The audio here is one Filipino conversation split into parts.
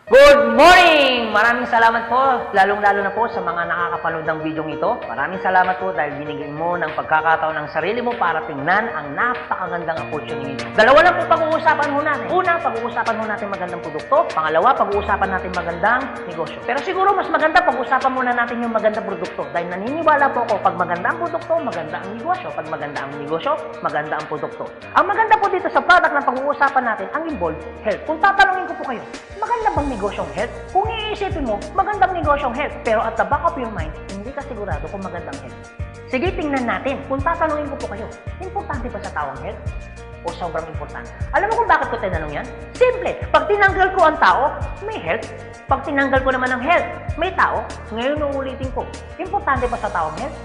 Good morning! Maraming salamat po, lalong-lalo na po sa mga nakakapanood ng video ito. Maraming salamat po dahil binigyan mo ng pagkakataon ng sarili mo para tingnan ang napakagandang opportunity. Dalawa lang po pag-uusapan mo natin. Una, pag-uusapan mo natin magandang produkto. Pangalawa, pag-uusapan natin magandang negosyo. Pero siguro mas maganda pag-uusapan muna natin yung magandang produkto dahil naniniwala po ako pag maganda ang produkto, maganda ang negosyo. Pag maganda ang negosyo, maganda ang produkto. Ang maganda po dito sa product na pag-uusapan natin, ang involved health. Kung tatanungin ko po kayo, maganda bang negosyong health? Kung iisipin mo, magandang negosyong health. Pero at the back of your mind, hindi ka sigurado kung magandang health. Sige, tingnan natin. Kung tatanungin ko po kayo, importante ba sa tao ang health? O sobrang importante? Alam mo kung bakit ko tinanong yan? Simple. Pag tinanggal ko ang tao, may health. Pag tinanggal ko naman ang health, may tao. Ngayon uulitin ko, importante ba sa tao ang health?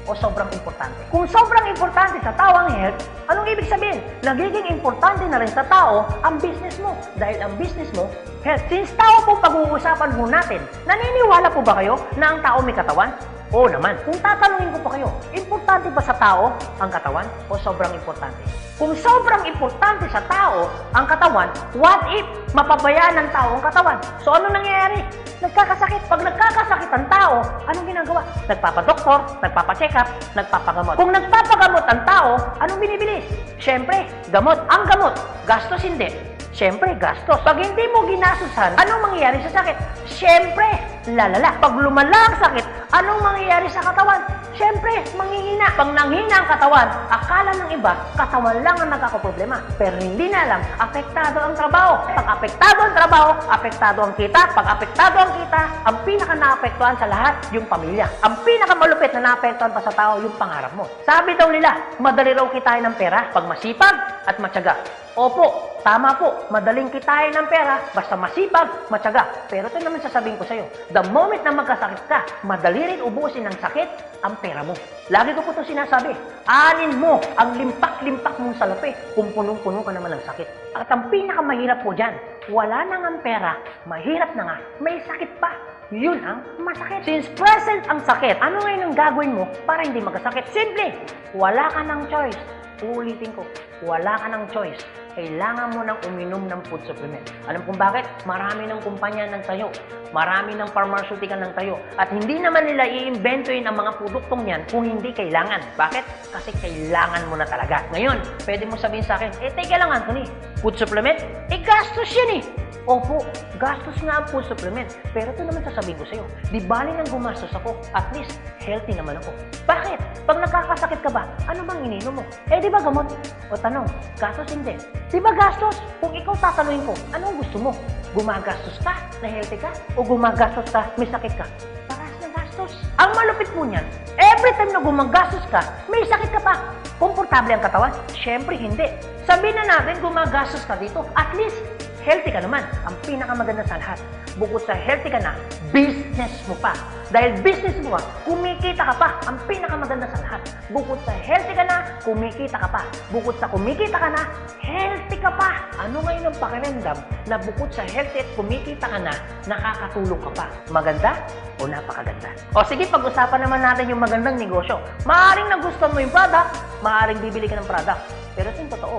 O sobrang importante? Kung sobrang importante sa tao ang health, anong ibig sabihin? Nagiging importante na rin sa tao ang business mo. Dahil ang business mo, health. Since tao po pag-uusapan mo natin, naniniwala po ba kayo na ang tao may katawan? Oo naman. Kung tatanungin ko po kayo, importante ba sa tao ang katawan o sobrang importante? Kung sobrang importante sa tao ang katawan, what if mapabayaan ng tao ang katawan? So ano nangyayari? Nagkakasakit. Pag nagkakasakit ang tao, anong ginagawa? Nagpapadoktor, nagpapacheck up, nagpapagamot. Kung nagpapagamot ang tao, anong binibili? Siyempre, gamot. Ang gamot, gastos hindi. Siyempre, gastos. Pag hindi mo ginasusan, anong mangyayari sa sakit? Siyempre, lalala. Pag lumala ang sakit, anong mangyayari sa katawan? Siyempre, manghihina. Pag nanghina ang katawan, akala ng iba, katawan lang ang nagkakaproblema. Pero hindi na alam, apektado ang trabaho. Pag apektado ang trabaho, apektado ang kita. Pag apektado ang kita, ang pinaka-naapektuhan sa lahat, yung pamilya. Ang pinaka-malupit na naapektuhan pa sa tao, yung pangarap mo. Sabi daw nila, madali raw kitain ng pera pag masipag at matyaga. Opo, tama po, madaling kitain ng pera basta masipag, matyaga. Pero ito naman sasabihin ko sa'yo, the moment na magkasakit ka, madali rin ubusin ng sakit ang pera mo. Lagi ko po ito sinasabi, alin mo ang limpak-limpak mong salapi kung punong-puno ka naman ng sakit. At ang pinakamahirap po dyan, wala na nga pera, mahirap na nga, may sakit pa. Yun ang masakit. Since present ang sakit, ano ngayon ang gagawin mo para hindi magkasakit? Simple, wala ka ng choice. Uulitin ko, wala ka ng choice. Kailangan mo nang uminom ng food supplement. Alam kung bakit? Marami ng kumpanya ng tayo. Marami ng pharmaceutical ng tayo. At hindi naman nila i-inventoyin ang mga produktong yan kung hindi kailangan. Bakit? Kasi kailangan mo na talaga. Ngayon, pwede mo sabihin sa akin, teka lang Anthony, food supplement? Gastos yan eh. Opo, gastos nga ang food supplement. Pero ito naman sasabihin ko sa'yo, di bali nang gumastos ako, at least healthy naman ako. Bakit? Pag nagkakasakit ka ba, ano bang ininom mo? Di ba gamot? O tanong, gastos hindi. Di ba gastos? Kung ikaw tatanungin ko, anong gusto mo? Gumagastos ka na healthy ka? O gumagastos ka, may sakit ka? Paras na gastos. Ang malupit mo niyan, every time na gumagastos ka, may sakit ka pa. Komportable ang katawan? Siyempre hindi. Sabihin na natin gumagastos ka dito, at least healthy ka naman. Ang pinakamaganda sa lahat, bukod sa healthy ka na, business mo pa. Dahil business mo ka, kumikita ka pa. Ang pinakamaganda sa lahat, bukod sa healthy ka na, kumikita ka pa. Bukod sa kumikita ka na, healthy ka pa. Ano ngayon ang pakiramdam na bukod sa healthy at kumikita ka na, nakakatulong ka pa? Maganda o napakaganda? O sige, pag-usapan naman natin yung magandang negosyo. Maaaring nagustuhan mo yung product, maaaring bibili ka ng product. Pero ito yung totoo,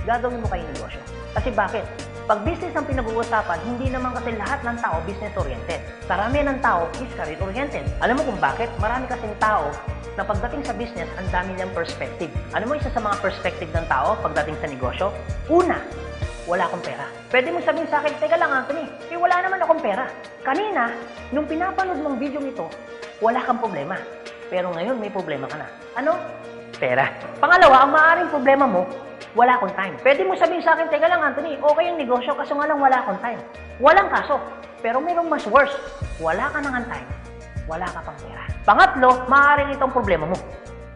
gagawin mo kayong negosyo. Kasi bakit? Pag business ang pinag-uusapan, hindi naman kasi lahat ng tao business-oriented. Karamihan ng tao is career-oriented. Alam mo kung bakit? Marami kasing tao na pagdating sa business, ang dami niyang perspective. Ano mo isa sa mga perspective ng tao pagdating sa negosyo? Una, wala akong pera. Pwede mo sabihin sa akin, teka lang Anthony, wala naman akong pera. Kanina, nung pinapanood mong video nito, wala kang problema. Pero ngayon, may problema ka na. Ano? Pera. Pangalawa, ang maaaring problema mo, wala akong time. Pwede mo sabihin sa akin, teka lang Anthony, okay yung negosyo kaso nga lang wala akong time. Walang kaso. Pero mayroong mas worse. Wala ka nang time. Wala ka pang pera. Pangatlo, maaaring itong problema mo.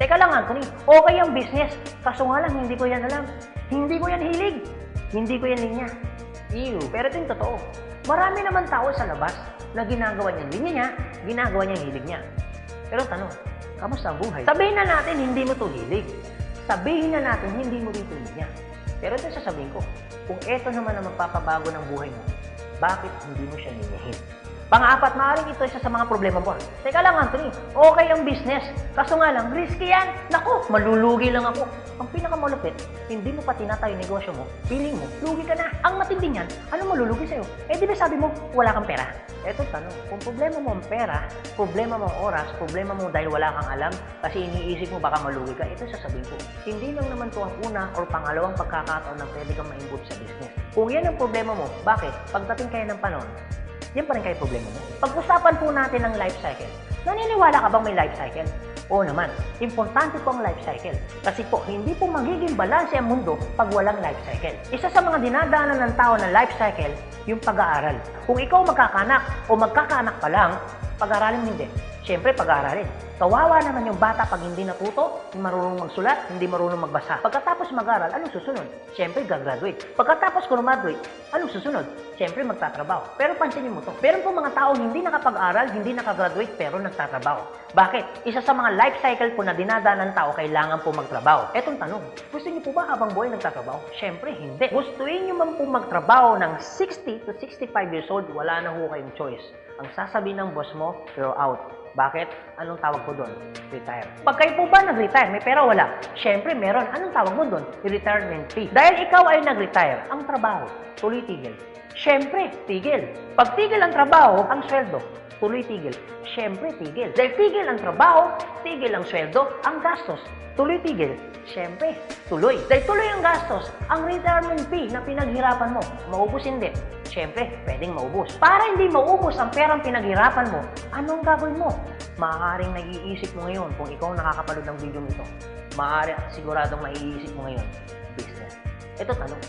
Teka lang Anthony, okay yung business kaso nga lang hindi ko yan alam. Hindi ko yan hilig. Hindi ko yan linya. Ew. Pero ito yung totoo. Marami naman tao sa labas na ginagawa niyang linya niya, ginagawa niyang hilig niya. Pero tanong, kamusta ang buhay? Sabihin na natin hindi mo to hilig. Sabihin na natin, hindi mo dito niya. Pero ito sasabihin ko, kung ito naman ang magpapabago ng buhay mo, bakit hindi mo siya ninyahin? Pang-apat, maaaring ito isa sa mga problema mo. Teka lang, Anthony, okay ang business. Kaso nga lang, risky yan. Naku, malulugi lang ako. Ang pinakamalupit, hindi mo pa tinatayo yung negosyo mo, feeling mo, lugi ka na. Ang matindi niyan, ano malulugi sa'yo? Eh di ba sabi mo, wala kang pera? Eto tanong, kung problema mo ang pera, problema mo ang oras, problema mo dahil wala kang alam, kasi iniisip mo baka malugi ka, ito sasabihin ko. Hindi lang naman to ang una or pangalawang pagkakataon na pwede kang ma-involve sa business. Kung yan ang problema mo, bakit? Pagdating kayo ng panahon, yan pa rin kayo problema mo. Pag-usapan po natin ang life cycle. Naniniwala ka bang may life cycle? Oo naman, importante po ang life cycle. Kasi po, hindi po magiging balanse ang mundo pag walang life cycle. Isa sa mga dinadaanan ng tao na life cycle, yung pag-aaral. Kung ikaw magkakanak o magkakanak pa lang, pag-aralin hindi. Siyempre, pag-aaralin. Kawawa naman yung bata pag hindi natuto, hindi marunong magsulat, hindi marunong magbasa. Pagkatapos mag-aral, anong susunod? Siyempre, gagraduate. Pagkatapos graduate, anong susunod? Siyempre, magtatrabaho. Pero pansinin mo to. Meron po mga tao hindi nakapag-aral, hindi nakagraduate, pero nagtatrabaho. Bakit? Isa sa mga life cycle po na dinadaan ng tao, kailangan po magtrabaho. Etong tanong, gusto niyo po ba habang buhay nagtatrabaho? Siyempre, hindi. Gustuin niyo man po magtrabaho ng 60 to 65 years old, wala na ho kayong choice. Ang sasabihin ng boss mo, you're out. Bakit? Anong tawag ko doon? Retire. Pag kayo po ba nag-retire, may pera wala? Siyempre, meron. Anong tawag mo doon? Retirement fee. Dahil ikaw ay nag-retire, ang trabaho, tuloy-tigil. Siyempre, tigil. Pag tigil ang trabaho, ang sweldo, tuloy-tigil. Siyempre, tigil. Dahil tigil ang trabaho, tigil ang sweldo, ang gastos, tuloy-tigil. Siyempre, tuloy. Dahil tuloy ang gastos, ang retirement fee na pinaghirapan mo, maubos hindi. Siyempre, pwedeng maubos. Para hindi maubos ang perang pinaghirapan mo, anong gagawin mo? Maaaring nag-iisip mo ngayon kung ikaw nakakapanood ng video nito. Maaaring siguradong maiisip mo ngayon, business. Ito tanong.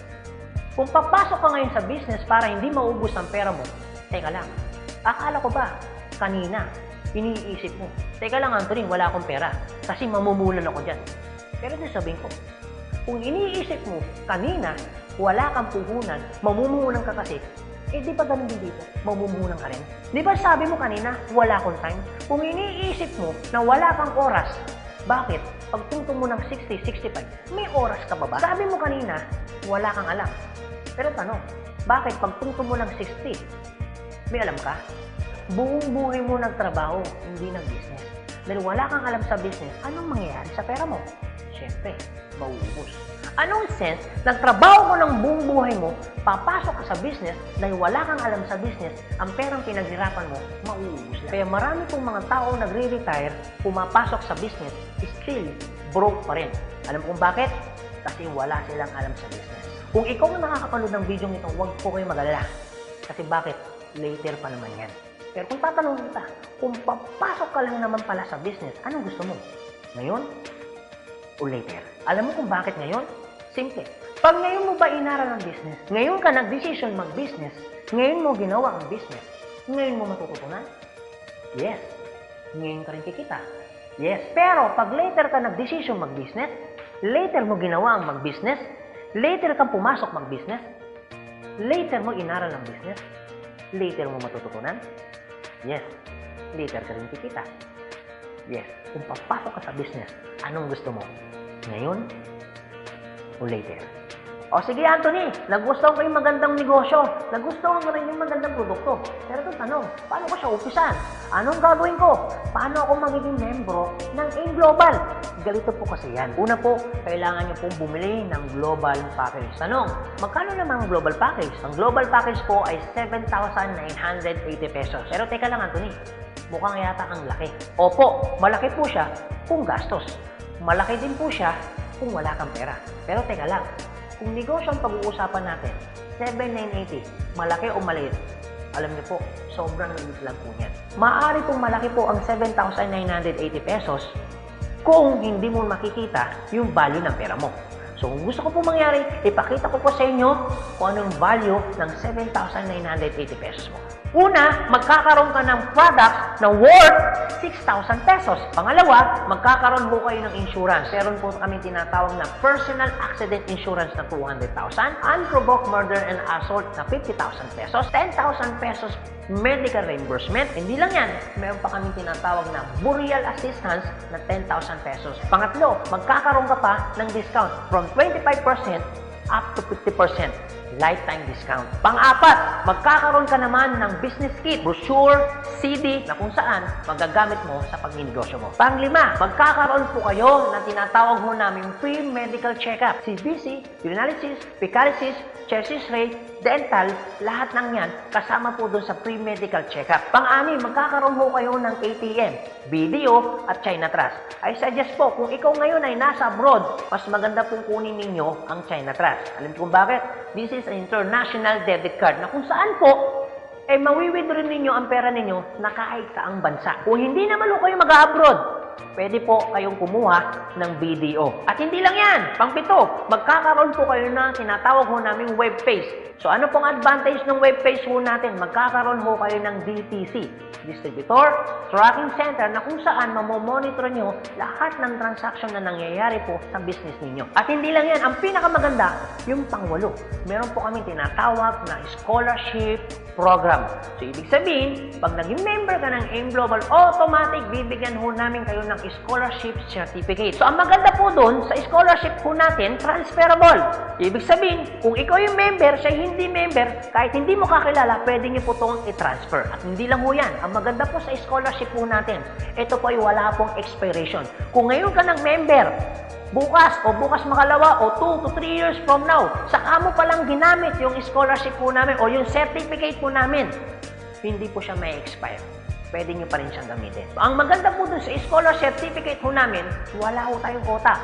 Kung papasok ka ngayon sa business para hindi maubos ang pera mo, teka lang, akala ko ba kanina iniisip mo, teka lang Anthony, wala akong pera kasi mamumulan ako dyan. Pero sasabihin ko, kung iniisip mo kanina, wala kang puhunan, mamumuhunan ka kasi, eh di ba ganun din dito? Mamumuhunan ka rin. Di ba sabi mo kanina, wala akong time? Kung iniisip mo na wala kang oras, bakit? Pagtungtong mo ng 60, 65, may oras ka ba ba? Sabi mo kanina, wala kang alam. Pero tanong, bakit pagtungtong mo ng 60, may alam ka? Buong buhay mo nagtrabaho, hindi nag-business. Dahil wala kang alam sa business, anong mangyayari sa pera mo? Siyempre, mauubos. Anong sense, nagtrabaho mo ng buong buhay mo, papasok ka sa business, dahil wala kang alam sa business, ang perang pinaghirapan mo, mauubos lang. Kaya marami pong mga tao nagre-retire, pumapasok sa business, still broke pa rin. Alam kung bakit? Kasi wala silang alam sa business. Kung ikaw ang nakakapanood ng video nito, huwag po kayo mag-alala. Kasi bakit? Later pa naman yan. Pero kung tatanungin kita, kung papasok ka lang naman pala sa business, anong gusto mo? Ngayon o later? Alam mo kung bakit ngayon? Simple. Pag ngayon mo ba inaral ang business, ngayon ka nag-decision mag-business, ngayon mo ginawa ang business, ngayon mo matututunan? Yes. Ngayon ka rin kikita? Yes. Pero pag later ka nag-decision mag-business, later mo ginawa ang mag-business, later kang pumasok mag-business, later mo inaral ang business, later mo matututunan? Yes. Later ka rin kikita? Yes. Kung papasok ka sa business, anong gusto mo? Ngayon o later? O sige Anthony, nagustuhan ko yung magandang negosyo, nagustuhan ko rin yung magandang produkto. Pero ito tanong, paano ko siya umpisan? Anong gagawin ko? Paano ako magiging membro ng AIM Global? Galito po kasi yan. Una po, kailangan nyo pong bumili ng global package. Tanong, magkano naman ang global package? Ang global package po ay 7,980 pesos. Pero teka lang Anthony, mukhang yata ang laki. Opo, malaki po siya kung gastos. Malaki din po siya kung wala kang pera. Pero teka lang, kung negosyo ang pag-uusapan natin, 7,980, malaki o maliit? Alam niyo po, sobrang liit lang po niyan. Maaari pong malaki po ang 7,980 pesos kung hindi mo makikita yung value ng pera mo. So kung gusto ko po mangyari, ipakita ko po sa inyo kung anong value ng 7,980 pesos mo. Una, magkakaroon ka ng product na worth 6,000 pesos. Pangalawa, magkakaroon po kayo ng insurance. Meron po kami tinatawag na personal accident insurance na 200,000, unprovoked murder and assault na 50,000 pesos, 10,000 pesos medical reimbursement. Hindi lang yan, meron pa kami tinatawag na burial assistance na 10,000 pesos. Pangatlo, magkakaroon ka pa ng discount from 25% up to 50%. lifetime discount. Pang-apat, magkakaroon ka naman ng business kit, brochure, CD na kung saan magagamit mo sa pagninegosyo mo. Pang-lima, magkakaroon po kayo ng tinatawag mo namin free medical check-up. CBC, urinalysis, fecalysis, chest x-ray, dental, lahat ng yan kasama po doon sa free medical check-up. Pang-anim, magkakaroon po kayo ng ATM, BDO at China Trust. I suggest po, kung ikaw ngayon ay nasa abroad, mas maganda pong kunin ninyo ang China Trust. Alam kung bakit? This is an international debit card na kung saan po mawi-withdraw ninyo ang pera ninyo na kahit saang bansa. Kung hindi naman kayo mag-abroad, pwede po kayong kumuha ng BDO. At hindi lang yan, pang-pito, magkakaroon po kayo ng tinatawag ho naming web page. So ano pong advantage ng web page ho natin? Magkakaroon ho kayo ng DTC, Distributor Tracking Center, na kung saan mamomonitor nyo lahat ng transaction na nangyayari po sa business ninyo. At hindi lang yan, ang pinakamaganda, yung pang-walo. Meron po kami tinatawag na scholarship program. So ibig sabihin, pag naging member ka ng AIM Global, automatic bibigyan ho namin kayo ng scholarship certificate. So ang maganda po doon, sa scholarship po natin, transferable. Ibig sabihin, kung ikaw yung member, siya hindi member, kahit hindi mo kakilala, pwede niyo po itong i-transfer. At hindi lang ho yan. Ang maganda po sa scholarship po natin, ito po ay wala pong expiration. Kung ngayon ka ng member, bukas o bukas makalawa o 2 to 3 years from now, saka mo palang ginamit yung scholarship po namin o yung certificate po namin, hindi po siya may expire. Pwede nyo pa rin siyang gamitin. Ang maganda po dun sa scholar certificate po namin, wala ho tayong quota.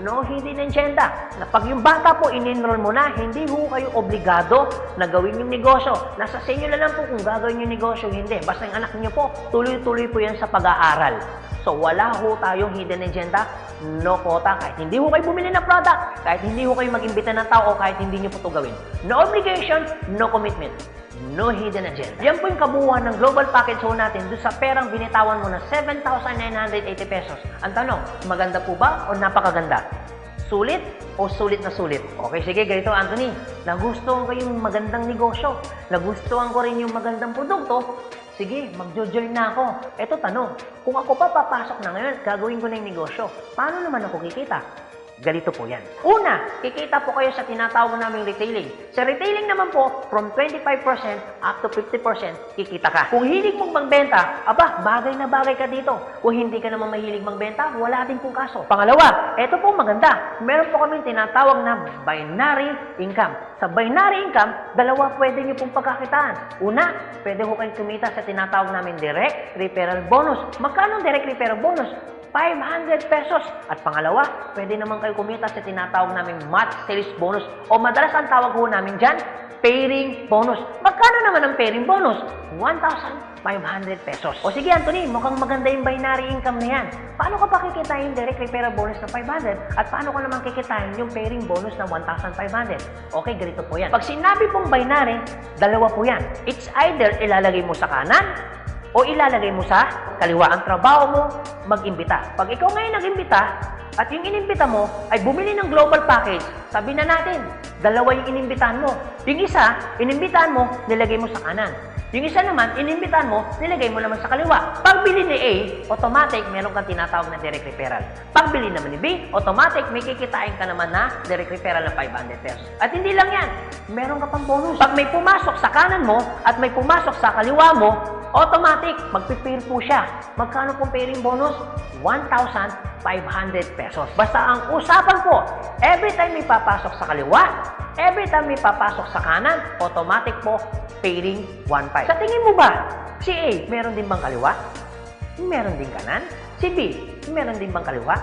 No hidden agenda. Na pag yung bata po in-enroll mo na, hindi ho kayo obligado na gawin yung negosyo. Nasa sa inyo na lang po kung gagawin yung negosyo, hindi. Basta yung anak niyo po, tuloy-tuloy po yan sa pag-aaral. So wala ho tayong hidden agenda, no quota. Kahit hindi ho kayo bumili ng product, kahit hindi ho kayo mag-imbita ng tao, kahit hindi nyo po ito gawin. No obligation, no commitment. No hidden agenda. Yan po yung kabuuan ng global package ho natin doon sa perang binitawan mo na 7,980 pesos. Ang tanong, maganda po ba o napakaganda? Sulit o sulit na sulit? Okay, sige, ganito Anthony. Nagustuhan ko yung magandang negosyo. Nagustuhan ko rin yung magandang produkto. Sige, magjo-join na ako. Eto tanong, kung ako pa papasok na ngayon, gagawin ko na yung negosyo. Paano naman ako kikita? Ganito po yan. Una, kikita po kayo sa tinatawag naming retailing. Sa retailing naman po, from 25% up to 50%, kikita ka. Kung hilig mong magbenta, aba, bagay na bagay ka dito. Kung hindi ka naman mahilig magbenta, wala din pong kaso. Pangalawa, eto po maganda. Meron po kami tinatawag na binary income. Sa binary income, dalawa pwede nyo pong pagkakitaan. Una, pwede ko kayong kumita sa tinatawag namin direct referral bonus. Magkano direct referral bonus? 500 pesos. At pangalawa, pwede naman kayo kumita sa tinatawag namin match sales bonus o madalas ang tawag ho namin dyan, pairing bonus. Magkano naman ang pairing bonus? 1,500 pesos. O sige Anthony, mukhang maganda yung binary income na yan. Paano ka pa kikitain yung direct referral bonus na 500 at paano ka naman kikitain yung pairing bonus na 1,500? Okay, ganito po yan. Pag sinabi pong binary, dalawa po yan. It's either ilalagay mo sa kanan o ilalagay mo sa kaliwa. Ang trabaho mo, mag-imbita. Pag ikaw ngayon nag-imbita, at yung inimbita mo ay bumili ng global package, sabi na natin, dalawa yung inimbitahan mo. Yung isa, inimbitahan mo, nilagay mo sa kanan. Yung isa naman, inimbitahan mo, nilagay mo naman sa kaliwa. Pagbili ni A, automatic, meron kang tinatawag na direct referral. Pagbili naman ni B, automatic, may kikitain ka naman na direct referral ng 500 pesos. At hindi lang yan, meron ka pang bonus. Pag may pumasok sa kanan mo at may pumasok sa kaliwa mo, automatic, magpipair po siya. Magkano pong pairing bonus? 1,500 pesos. Basta ang usapan po, every time may papasok sa kaliwa, every time may papasok sa kanan, automatic po, pairing 1,500. Sa tingin mo ba, si A, meron din bang kaliwa? Meron din kanan? Si B, meron din bang kaliwa?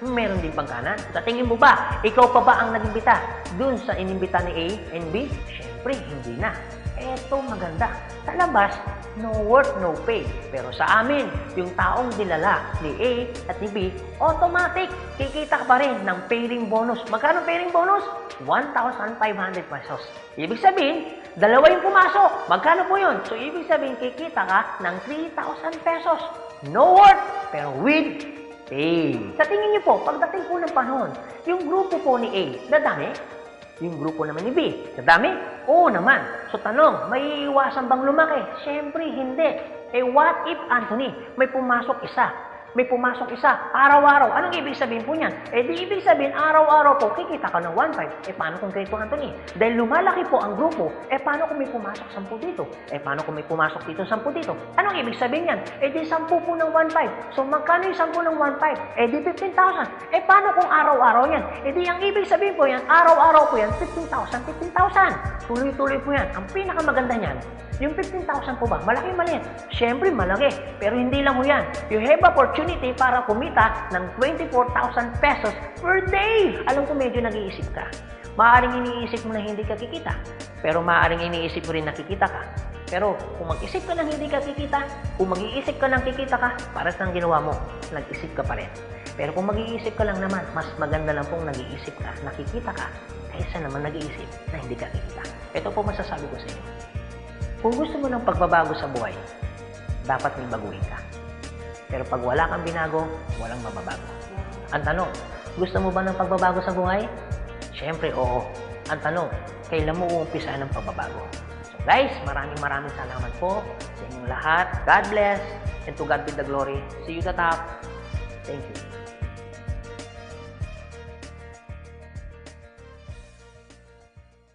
Meron din bang kanan? Sa tingin mo ba, ikaw pa ba ang nag-imbita dun sa inimbita ni A and B? Siyempre, hindi na. Eto maganda. Sa labas, no work, no pay. Pero sa amin, yung taong dinala ni A at ni B, automatic, kikita ka pa rin ng pairing bonus. Magkano pairing bonus? 1,500 pesos. Ibig sabihin, dalawa yung pumasok. Magkano po yun? So, ibig sabihin, kikita ka ng 3,000 pesos. No work, pero with pay. Sa tingin niyo po, pagdating po ng panahon, yung grupo po ni A, dadami? Yung grupo naman ni B, dadami? Oo naman. So tanong, may iwasan bang lumaki? Siyempre, hindi. Eh what if, Anthony, may pumasok isa? may pumasok isa, araw-araw. Anong ibig sabihin po niyan? Di ibig sabihin, araw-araw po, kikita ka ng 1.5. Paano kung Grade 2, Anthony? Dahil lumalaki po ang grupo, paano kung may pumasok 10 dito? Paano kung may pumasok dito 10 dito? Anong ibig sabihin yan? Di 10 po ng 1.5. So, magkano yung 10 ng 1.5? Di 15,000. Paano kung araw-araw yan? Di ang ibig sabihin po yan, araw-araw po yan, 15,000, 15,000. Tuloy-tuloy po yan. Ang pinakamaganda niyan, yung 15,000 po ba? Malaki maliit? Siyempre, malaki. Pero hindi lang po yan. You have opportunity para kumita ng 24,000 pesos per day. Alam ko medyo nag-iisip ka. Maaaring iniisip mo na hindi ka kikita. Pero maaaring iniisip mo rin na kikita ka. Pero kung mag-isip ka ng hindi ka kikita, kung mag-iisip ka ng kikita ka, para sa ginawa mo, nag-isip ka pa rin. Pero kung mag-iisip ka lang naman, mas maganda lang pong nag-iisip ka, nakikita ka, kaysa naman nag-iisip na hindi ka kikita. Ito po masasabi ko sa inyo. Kung gusto mo ng pagbabago sa buhay, dapat may baguhin ka. Pero pag wala kang binago, walang mababago. Ang tanong, gusto mo ba ng pagbabago sa buhay? Siyempre, oo. Ang tanong, kailan mo uumpisahan ng pagbabago? So guys, maraming salamat po sa inyong lahat. God bless, and to God be the glory. See you at the top. Thank you.